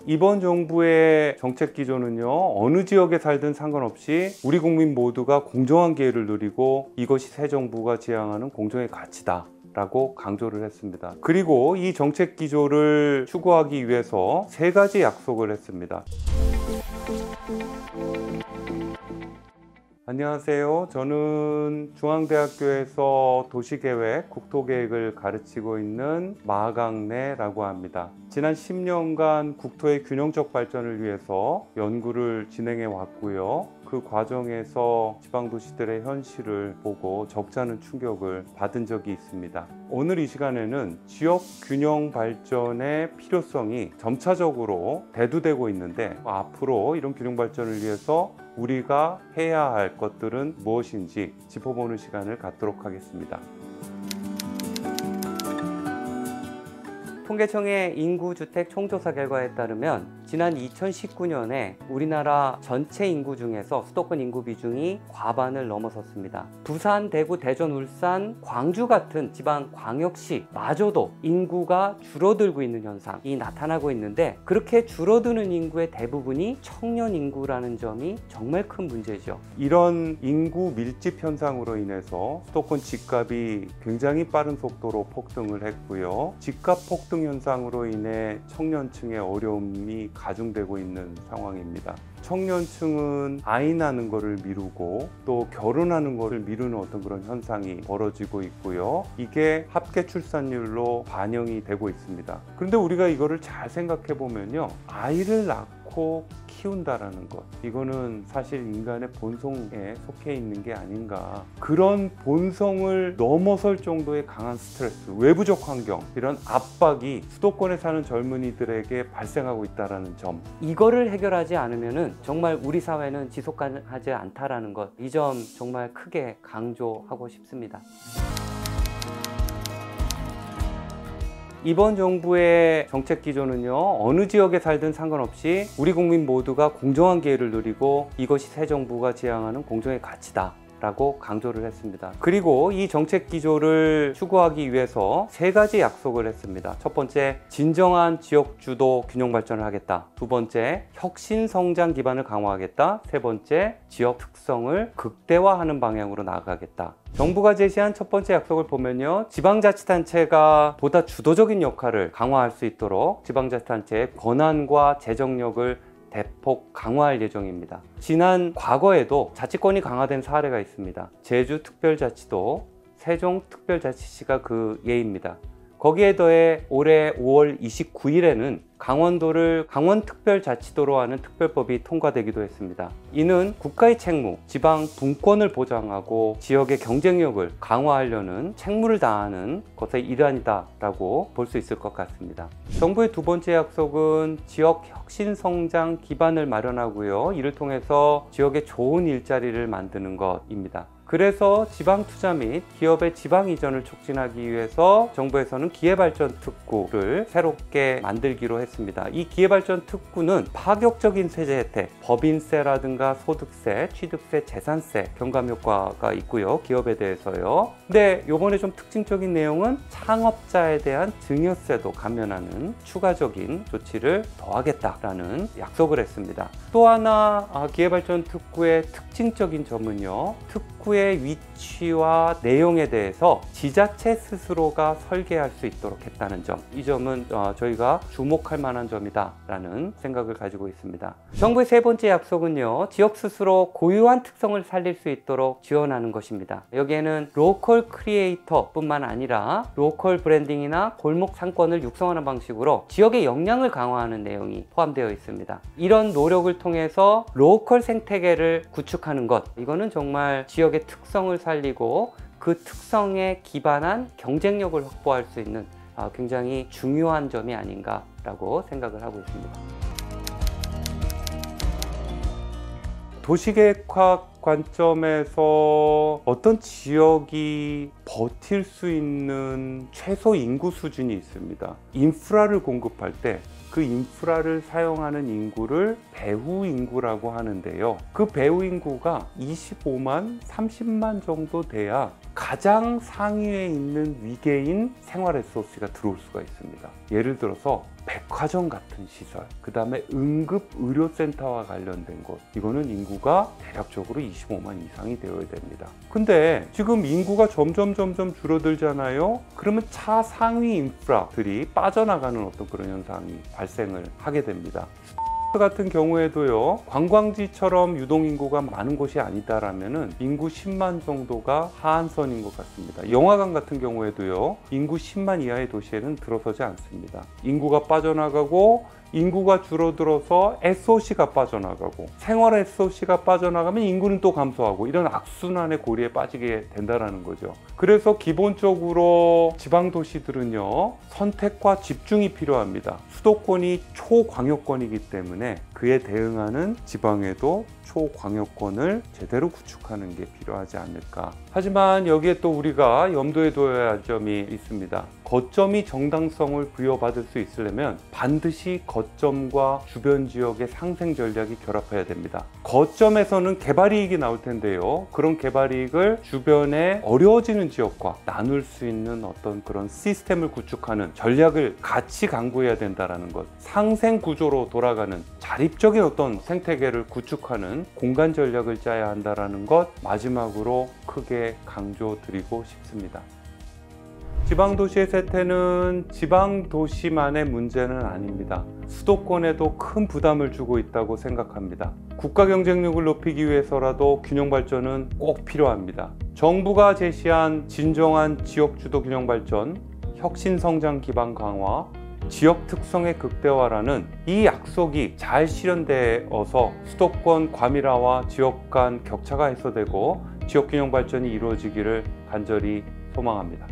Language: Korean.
이번 정부의 정책 기조는요, 어느 지역에 살든 상관없이 우리 국민 모두가 공정한 기회를 누리고 이것이 새 정부가 지향하는 공정의 가치다 라고 강조를 했습니다. 그리고 이 정책 기조를 추구하기 위해서 세 가지 약속을 했습니다. 안녕하세요. 저는 중앙대학교에서 도시계획, 국토계획을 가르치고 있는 마강래라고 합니다. 지난 10년간 국토의 균형적 발전을 위해서 연구를 진행해 왔고요. 그 과정에서 지방도시들의 현실을 보고 적잖은 충격을 받은 적이 있습니다. 오늘 이 시간에는 지역 균형 발전의 필요성이 점차적으로 대두되고 있는데, 앞으로 이런 균형 발전을 위해서 우리가 해야 할 것들은 무엇인지 짚어보는 시간을 갖도록 하겠습니다. 통계청의 인구주택 총조사 결과에 따르면 지난 2019년에 우리나라 전체 인구 중에서 수도권 인구 비중이 과반을 넘어섰습니다. 부산, 대구, 대전, 울산, 광주 같은 지방 광역시 마저도 인구가 줄어들고 있는 현상이 나타나고 있는데, 그렇게 줄어드는 인구의 대부분이 청년 인구라는 점이 정말 큰 문제죠. 이런 인구 밀집 현상으로 인해서 수도권 집값이 굉장히 빠른 속도로 폭등을 했고요. 집값 폭등 현상으로 인해 청년층의 어려움이 가중되고 있는 상황입니다. 청년층은 아이 낳는 것을 미루고 또 결혼하는 것을 미루는 어떤 그런 현상이 벌어지고 있고요. 이게 합계 출산율로 반영이 되고 있습니다. 그런데 우리가 이거를 잘 생각해 보면요, 아이를 낳고 키운다라는 것, 이거는 사실 인간의 본성에 속해 있는 게 아닌가. 그런 본성을 넘어설 정도의 강한 스트레스, 외부적 환경, 이런 압박이 수도권에 사는 젊은이들에게 발생하고 있다는 점, 이거를 해결하지 않으면은 정말 우리 사회는 지속가능하지 않다라는 것, 이 점 정말 크게 강조하고 싶습니다. 이번 정부의 정책 기조는요, 어느 지역에 살든 상관없이 우리 국민 모두가 공정한 기회를 누리고 이것이 새 정부가 지향하는 공정의 가치다 라고 강조를 했습니다. 그리고 이 정책 기조를 추구하기 위해서 세 가지 약속을 했습니다. 첫 번째, 진정한 지역 주도 균형 발전을 하겠다. 두 번째, 혁신 성장 기반을 강화하겠다. 세 번째, 지역 특성을 극대화하는 방향으로 나아가겠다. 정부가 제시한 첫 번째 약속을 보면요, 지방자치단체가 보다 주도적인 역할을 강화할 수 있도록 지방자치단체의 권한과 재정력을 대폭 강화할 예정입니다. 지난 과거에도 자치권이 강화된 사례가 있습니다. 제주특별자치도 세종특별자치시가 그 예입니다. 거기에 더해 올해 5월 29일에는 강원도를 강원특별자치도로 하는 특별법이 통과되기도 했습니다. 이는 국가의 책무, 지방 분권을 보장하고 지역의 경쟁력을 강화하려는 책무를 다하는 것의 일환이다라고 볼 수 있을 것 같습니다. 정부의 두 번째 약속은 지역 혁신 성장 기반을 마련하고요, 이를 통해서 지역에 좋은 일자리를 만드는 것입니다. 그래서 지방 투자 및 기업의 지방 이전을 촉진하기 위해서 정부에서는 기회발전 특구를 새롭게 만들기로 했습니다. 이 기회발전 특구는 파격적인 세제 혜택, 법인세라든가 소득세, 취득세, 재산세 경감 효과가 있고요, 기업에 대해서요. 근데 이번에 좀 특징적인 내용은 창업자에 대한 증여세도 감면하는 추가적인 조치를 더하겠다라는 약속을 했습니다. 또 하나 기회발전 특구의 특징적인 점은요, 특구의 위치와 내용에 대해서 지자체 스스로가 설계할 수 있도록 했다는 점, 이 점은 저희가 주목할 만한 점이다 라는 생각을 가지고 있습니다. 정부의 세 번째 약속은요, 지역 스스로 고유한 특성을 살릴 수 있도록 지원하는 것입니다. 여기에는 로컬 크리에이터 뿐만 아니라 로컬 브랜딩이나 골목 상권을 육성하는 방식으로 지역의 역량을 강화하는 내용이 포함되어 있습니다. 이런 노력을 통해서 로컬 생태계를 구축하는 것, 이거는 정말 지역의 특성을 살리고 그 특성에 기반한 경쟁력을 확보할 수 있는 굉장히 중요한 점이 아닌가라고 생각을 하고 있습니다. 도시계획학 관점에서 어떤 지역이 버틸 수 있는 최소 인구 수준이 있습니다. 인프라를 공급할 때 그 인프라를 사용하는 인구를 배후 인구라고 하는데요. 그 배후 인구가 25만, 30만 정도 돼야 가장 상위에 있는 위계인 생활 리소스가 들어올 수가 있습니다. 예를 들어서 백화점 같은 시설, 그 다음에 응급의료센터와 관련된 곳, 이거는 인구가 대략적으로 25만 이상이 되어야 됩니다. 근데 지금 인구가 점점 줄어들잖아요. 그러면 차 상위 인프라들이 빠져나가는 어떤 그런 현상이 발생을 하게 됩니다. 같은 경우에도요, 관광지처럼 유동인구가 많은 곳이 아니다라면은 인구 10만 정도가 하한선인 것 같습니다. 영화관 같은 경우에도요, 인구 10만 이하의 도시에는 들어서지 않습니다. 인구가 빠져나가고 인구가 줄어들어서 SOC가 빠져나가고 생활 SOC가 빠져나가면 인구는 또 감소하고 이런 악순환의 고리에 빠지게 된다는 거죠. 그래서 기본적으로 지방도시들은요, 선택과 집중이 필요합니다. 수도권이 초광역권이기 때문에 그에 대응하는 지방에도 초광역권을 제대로 구축하는 게 필요하지 않을까. 하지만 여기에 또 우리가 염두에 둬야 할 점이 있습니다. 거점이 정당성을 부여받을 수 있으려면 반드시 거점과 주변 지역의 상생 전략이 결합해야 됩니다. 거점에서는 개발이익이 나올 텐데요, 그런 개발이익을 주변에 어려워지는 지역과 나눌 수 있는 어떤 그런 시스템을 구축하는 전략을 같이 강구해야 된다는 것. 상생 구조로 돌아가는 자립적인 어떤 생태계를 구축하는 공간 전략을 짜야 한다는 것, 마지막으로 크게 강조드리고 싶습니다. 지방도시의 쇠퇴는 지방도시만의 문제는 아닙니다. 수도권에도 큰 부담을 주고 있다고 생각합니다. 국가 경쟁력을 높이기 위해서라도 균형 발전은 꼭 필요합니다. 정부가 제시한 진정한 지역주도 균형 발전, 혁신 성장 기반 강화, 지역 특성의 극대화라는 이 약속이 잘 실현되어서 수도권 과밀화와 지역 간 격차가 해소되고 지역 균형 발전이 이루어지기를 간절히 소망합니다.